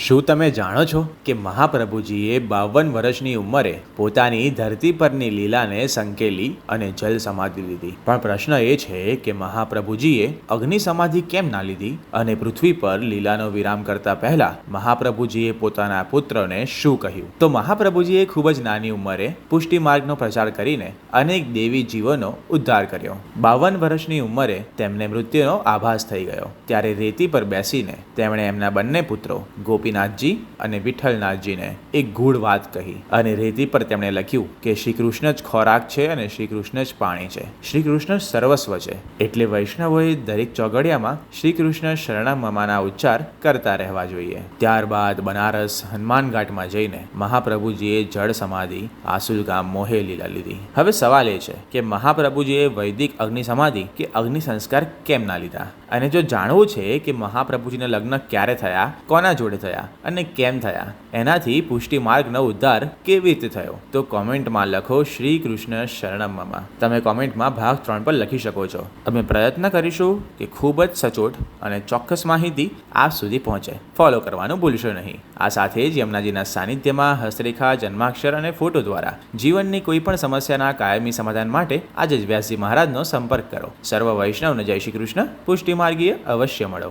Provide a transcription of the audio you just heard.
શું તમે જાણો છો કે મહાપ્રભુજીએ 52 વર્ષની ઉંમરે પોતાની ધરતી પરની લીલાને સંકેલી અને જલ સમાધિ લીધી? પણ પ્રશ્ન એ છે કે મહાપ્રભુજીએ અગ્નિ સમાધિ કેમ ના લીધી અને પૃથ્વી પર લીલાનો વિરામ કરતા પહેલા મહાપ્રભુજીએ પોતાના પુત્રને શું કહ્યું? તો મહાપ્રભુજીએ ખૂબ જ નાની ઉંમરે પુષ્ટિ માર્ગનો પ્રચાર કરીને અનેક દેવી જીવોનો ઉદ્ધાર કર્યો. 52 વર્ષની ઉંમરે તેમને મૃત્યુનો આભાસ થઈ ગયો. ત્યારે રેતી પર બેસીને તેમણે એમના બંને પુત્રો ગોપીનાથજી અને વિઠ્ઠલનાથજીને એક ગૂઢ વાત કહી અને રેતી પર તેમણે લખ્યું કે શ્રી કૃષ્ણ જ ખોરાક છે અને શ્રી કૃષ્ણ જ પાણી છે, શ્રી કૃષ્ણ સર્વસ્વ છે. એટલે વૈષ્ણવોએ દરેક ચોગડિયામાં શ્રી કૃષ્ણ શરણમ મમાના ઉચ્ચાર કરતા રહેવા જોઈએ. ત્યારબાદ બનારસ હનુમાન ઘાટમાં જઈને મહાપ્રભુજીએ જળ સમાધિ આસુલ ગામ મોહે લીલા લીધી. હવે સવાલ એ છે કે મહાપ્રભુજીએ વૈદિક અગ્નિ સમાધિ કે અગ્નિ સંસ્કાર કેમ ના લીધા? અને જો જાણવું છે કે મહાપ્રભુજીના લગ્ન ક્યારે થયા, કોના જોડે થયા અને કેમ થયા, એનાથી પુષ્ટિ માર્ગનો ઉદ્ધાર કેવી રીતે થયો, તો કોમેન્ટમાં લખો શ્રી કૃષ્ણ શરણમ મમ. તમે કોમેન્ટમાં ભાગ 3 પર લખી શકો છો. અમે પ્રયત્ન કરીશું કે ખૂબ જ સચોટ અને ચોક્કસ માહિતી આપ સુધી પહોંચે. ફોલો કરવાનું ભૂલશો નહીં. આ સાથે જ યમુનાજીના સાનિધ્યમાં હસ્તરેખા, જન્માક્ષર અને ફોટો દ્વારા જીવનની કોઈ પણ સમસ્યાના કાયમી સમાધાન માટે આજે જ વ્યાસજી મહારાજનો સંપર્ક કરો. સર્વ વૈષ્ણવને જય શ્રી કૃષ્ણ. પુષ્ટિ માર્ગીય અવશ્ય મળો.